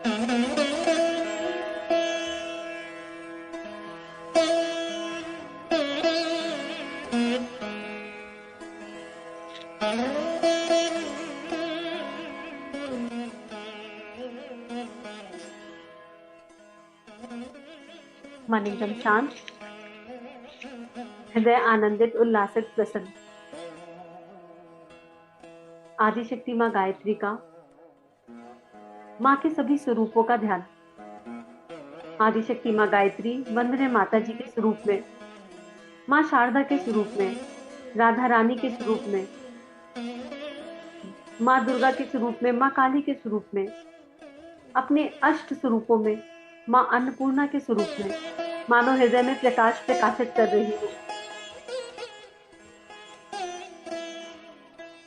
मन एकदम शांत, हृदय आनंदित, उल्लासित, प्रसन्न। आदिशक्ति माँ गायत्री का, माँ के सभी स्वरूपों का ध्यान। आदिशक्ति माँ गायत्री वंदनीय माता जी के स्वरूप में, माँ शारदा के स्वरूप में, राधा रानी के स्वरूप में, माँ दुर्गा के स्वरूप में, माँ काली के स्वरूप में, अपने अष्ट स्वरूपों में, माँ अन्नपूर्णा के स्वरूप में मानो हृदय में प्रकाश प्रकाशित कर रही है।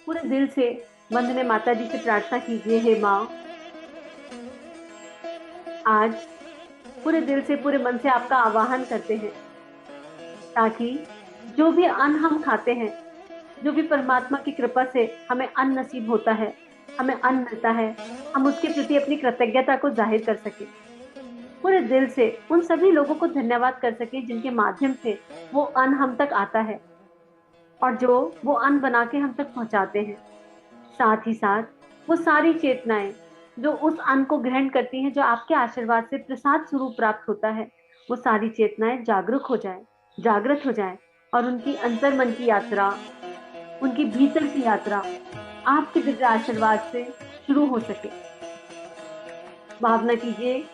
पूरे दिल से वंदनीय माता जी से प्रार्थना कीजिए, हे माँ, आज पूरे दिल से पूरे मन से आपका आवाहन करते हैं ताकि जो भी अन्न हम खाते हैं, जो भी परमात्मा की कृपा से हमें अन्न नसीब होता है, हमें अन्न मिलता है, हम उसके प्रति अपनी कृतज्ञता को जाहिर कर सके। पूरे दिल से उन सभी लोगों को धन्यवाद कर सके जिनके माध्यम से वो अन्न हम तक आता है और जो वो अन्न बना के हम तक पहुंचाते हैं। साथ ही साथ वो सारी चेतनाएं जो उस अन्न को ग्रहण करती हैं, जो आपके आशीर्वाद से प्रसाद स्वरूप प्राप्त होता है, वो सारी चेतनाएं जागरूक हो जाए, जागृत हो जाए और उनकी अंतर मन की यात्रा, उनकी भीतर की यात्रा आपके दिव्य आशीर्वाद से शुरू हो सके। भावना कीजिए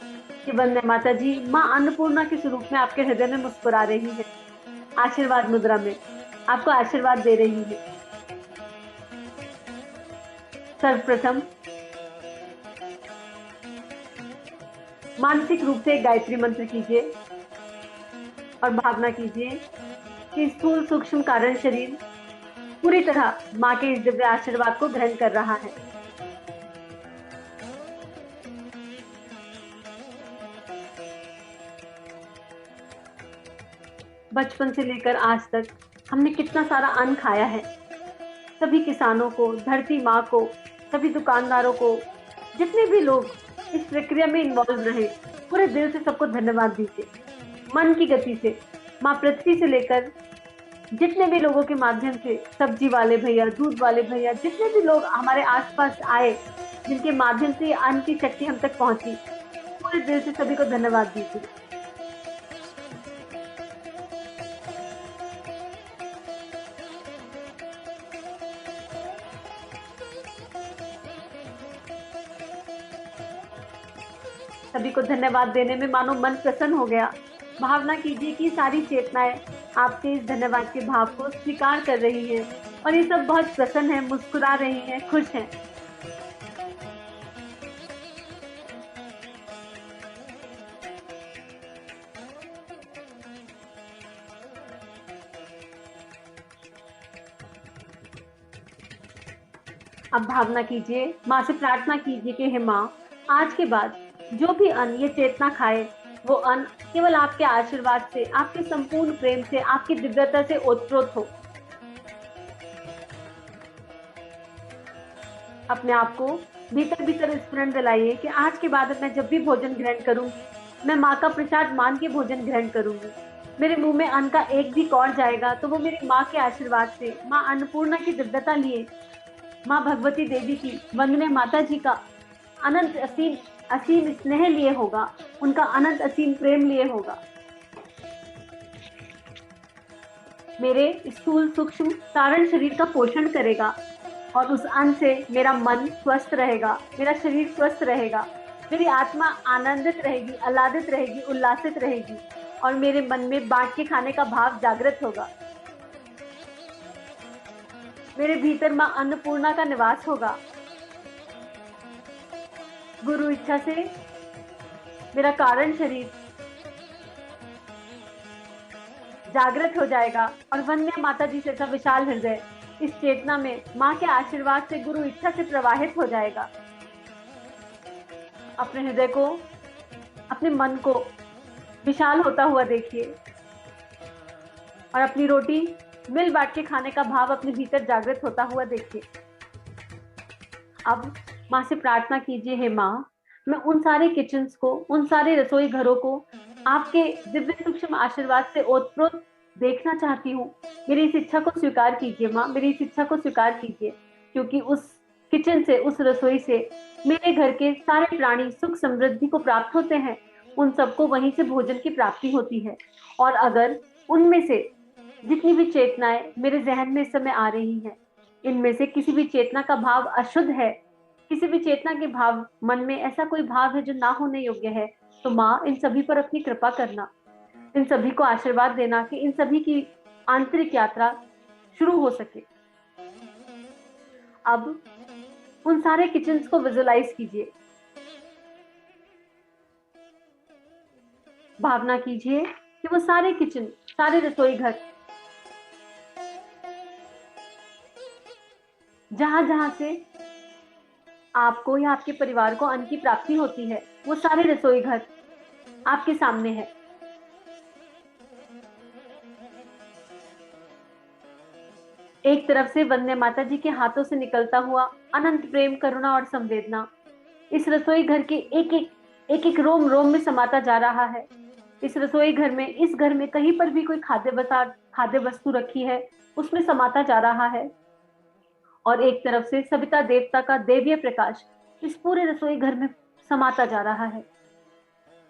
कि वंदे माता जी माँ अन्नपूर्णा के स्वरूप में आपके हृदय में मुस्कुरा रही है, आशीर्वाद मुद्रा में आपको आशीर्वाद दे रही है। सर्वप्रथम मानसिक रूप से एक गायत्री मंत्र कीजिए और भावना कीजिए कि स्थूल सूक्ष्म कारण शरीर पूरी तरह माँ के इस दिव्य आशीर्वाद को ग्रहण कर रहा है। बचपन से लेकर आज तक हमने कितना सारा अन्न खाया है। सभी किसानों को, धरती माँ को, सभी दुकानदारों को, जितने भी लोग इस प्रक्रिया में इन्वॉल्व रहे, पूरे दिल से सबको धन्यवाद दीजिए। मन की गति से माँ पृथ्वी से लेकर जितने भी लोगों के माध्यम से, सब्जी वाले भैया, दूध वाले भैया, जितने भी लोग हमारे आसपास आए, जिनके माध्यम से अन्न की शक्ति हम तक पहुंची, पूरे दिल से सभी को धन्यवाद दीजिए। सभी को धन्यवाद देने में मानो मन प्रसन्न हो गया। भावना कीजिए कि सारी चेतनाएं आपके इस धन्यवाद के भाव को स्वीकार कर रही हैं और ये सब बहुत प्रसन्न है, मुस्कुरा रही हैं, खुश हैं। अब भावना कीजिए, माँ से प्रार्थना कीजिए कि हे माँ, आज के बाद जो भी अन्न ये चेतना खाए, वो अन्न केवल आपके आशीर्वाद से, आपके संपूर्ण प्रेम से, आपकी दिव्यता से ओतप्रोत हो। अपने आप को भीतर भीतर स्मरण दिलाइए कि आज के बाद मैं जब भी भोजन ग्रहण करूंगी, मैं माँ का प्रसाद मान के भोजन ग्रहण करूंगी। मेरे मुंह में अन्न का एक भी कौर जाएगा तो वो मेरी माँ के आशीर्वाद से, माँ अन्नपूर्णा की दिव्यता लिए, माँ भगवती देवी की, वंदनीय माता जी का अनंत असीम असीम स्नेह लिए होगा, उनका अनंत असीम प्रेम लिए होगा। मेरे स्थूल सूक्ष्म कारण शरीर का पोषण करेगा और उस अन्न से मेरा मन स्वस्थ रहेगा, मेरा शरीर स्वस्थ रहेगा, मेरी आत्मा आनंदित रहेगी, आह्लादित रहेगी, उल्लासित रहेगी और मेरे मन में बांट के खाने का भाव जागृत होगा। मेरे भीतर माँ अन्नपूर्णा का निवास होगा। गुरु इच्छा से मेरा कारण शरीर जागृत हो जाएगा और वंदनीय माता जी से विशाल हृदय इस चेतना में माँ के आशीर्वाद से, गुरु इच्छा से प्रवाहित हो जाएगा। अपने हृदय को, अपने मन को विशाल होता हुआ देखिए और अपनी रोटी मिल बांट के खाने का भाव अपने भीतर जागृत होता हुआ देखिए। अब माँ से प्रार्थना कीजिए, हे माँ, मैं उन सारे किचन्स को, उन सारे रसोई घरों को आपके दिव्य सूक्ष्म आशीर्वाद से ओतप्रोत देखना चाहती हूँ। मेरी इस इच्छा को स्वीकार कीजिए माँ, मेरी इस इच्छा को स्वीकार कीजिए, क्योंकि उस किचन से, उस रसोई से मेरे घर के सारे प्राणी सुख समृद्धि को प्राप्त होते हैं। उन सबको वहीं से भोजन की प्राप्ति होती है। और अगर उनमें से जितनी भी चेतनाएं मेरे जहन में इस समय आ रही हैं, इनमें से किसी भी चेतना का भाव अशुद्ध है, किसी भी चेतना के भाव, मन में ऐसा कोई भाव है जो ना होने योग्य है, तो माँ इन सभी पर अपनी कृपा करना, इन सभी को आशीर्वाद देना कि इन सभी की आंतरिक यात्रा शुरू हो सके। अब उन सारे किचन्स को विजुलाइज कीजिए, भावना कीजिए कि वो सारे किचन, सारे रसोई घर, जहां जहां से आपको या आपके परिवार को अन्न की प्राप्ति होती है, वो सारे रसोई घर आपके सामने है। एक तरफ से वंदे माता जी के हाथों से निकलता हुआ अनंत प्रेम, करुणा और संवेदना इस रसोई घर के एक एक रोम रोम में समाता जा रहा है। इस रसोई घर में, इस घर में कहीं पर भी कोई खाद्य वस्तु रखी है, उसमें समाता जा रहा है। और एक तरफ से सविता देवता का देवीय प्रकाश इस पूरे रसोई घर में समाता जा रहा है।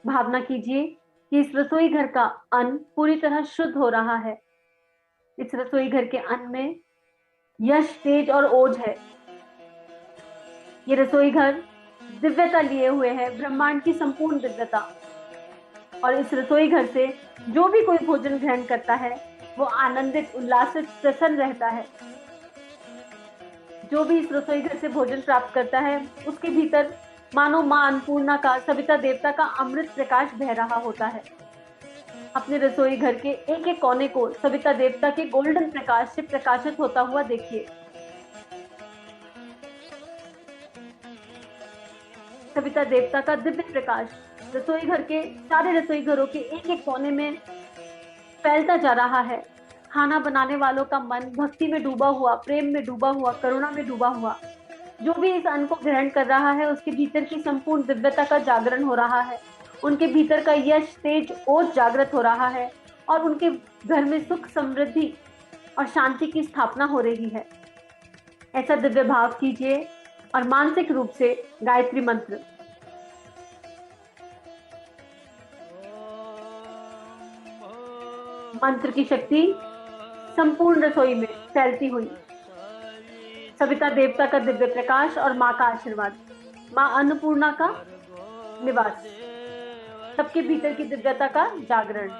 भावना कीजिए कि इस रसोई घर का अन्न पूरी तरह शुद्ध हो रहा है। इस रसोई घर के अन्न में यश, तेज और ओज है। ये रसोई घर दिव्यता लिए हुए है, ब्रह्मांड की संपूर्ण दिव्यता। और इस रसोई घर से जो भी कोई भोजन ग्रहण करता है, वो आनंदित, उल्लासित, प्रसन्न रहता है। जो भी इस रसोई घर से भोजन प्राप्त करता है, उसके भीतर मानो माँ अन्नपूर्णा का, सविता देवता का अमृत प्रकाश बह रहा होता है। अपने रसोई घर के एक एक कोने को सविता देवता के गोल्डन प्रकाश से प्रकाशित होता हुआ देखिए। सविता देवता का दिव्य प्रकाश रसोई घर के, सारे रसोई घरों के एक एक कोने में फैलता जा रहा है। खाना बनाने वालों का मन भक्ति में डूबा हुआ, प्रेम में डूबा हुआ, करुणा में डूबा हुआ, जो भी इस अन्न को ग्रहण कर रहा है, उसके भीतर की संपूर्ण दिव्यता का जागरण हो रहा है। उनके भीतर का यश, तेज, ओज जागृत हो रहा है और उनके घर में सुख, समृद्धि और शांति की स्थापना हो रही है। ऐसा दिव्य भाव कीजिए और मानसिक रूप से गायत्री मंत्र, मंत्र की शक्ति संपूर्ण रसोई में फैलती हुई, सविता देवता का दिव्य प्रकाश और माँ का आशीर्वाद, माँ अन्नपूर्णा का निवास, सबके भीतर की दिव्यता का जागरण।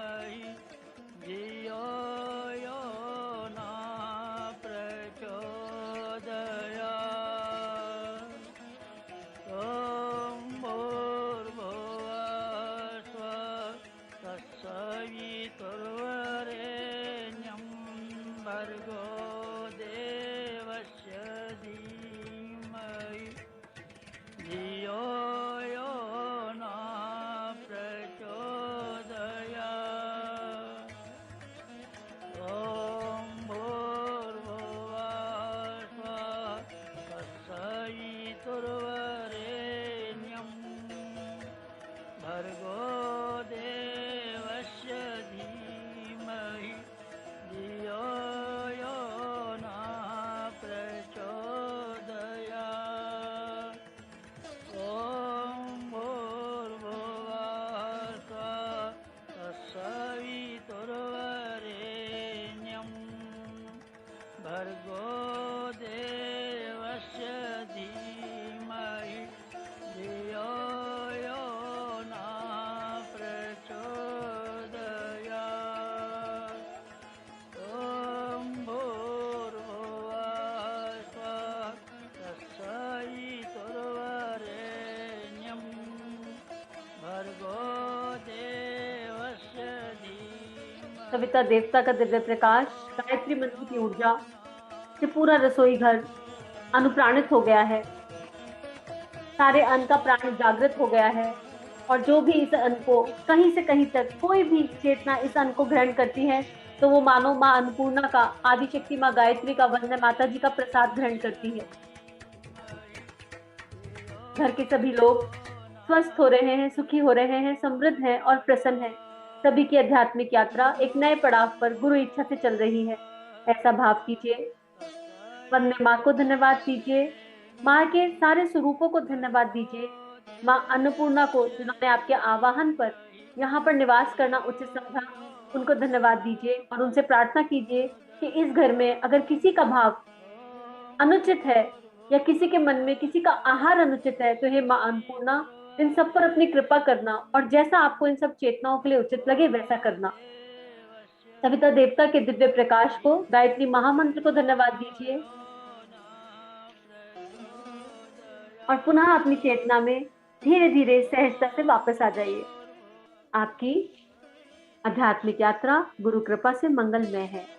सविता देवता का दिव्य प्रकाश, गायत्री मंत्र की ऊर्जा से पूरा रसोई घर अनुप्राणित हो गया है। सारे अन्न का प्राण जागृत हो गया है और जो भी इस अन्न को कहीं से कहीं तक कोई भी चेतना इस अन्न को ग्रहण करती है, तो वो मानो माँ अन्नपूर्णा का, आदिशक्ति माँ गायत्री का, वंदे माता जी का प्रसाद ग्रहण करती है। घर के सभी लोग स्वस्थ हो रहे हैं, सुखी हो रहे हैं, समृद्ध हैं और प्रसन्न हैं। सभी की आध्यात्मिक यात्रा एक नए पड़ाव पर गुरु इच्छा से चल रही है। ऐसा भाव कीजिए। मन में माँ को धन्यवाद दीजिए। माँ के सारे स्वरूपों को धन्यवाद दीजिए। माँ अन्नपूर्णा को, जिन्होंने आपके आवाहन पर यहाँ पर निवास करना उचित समझा, उनको धन्यवाद दीजिए और उनसे प्रार्थना कीजिए कि इस घर में अगर किसी का भाव अनुचित है या किसी के मन में किसी का आहार अनुचित है, तो हे माँ अन्नपूर्णा, इन सब पर अपनी कृपा करना और जैसा आपको इन सब चेतनाओं के लिए उचित लगे वैसा करना। सविता देवता के दिव्य प्रकाश को, गायत्री महामंत्र को धन्यवाद दीजिए और पुनः अपनी चेतना में धीरे धीरे सहजता से वापस आ जाइए। आपकी आध्यात्मिक यात्रा गुरु कृपा से मंगलमय है।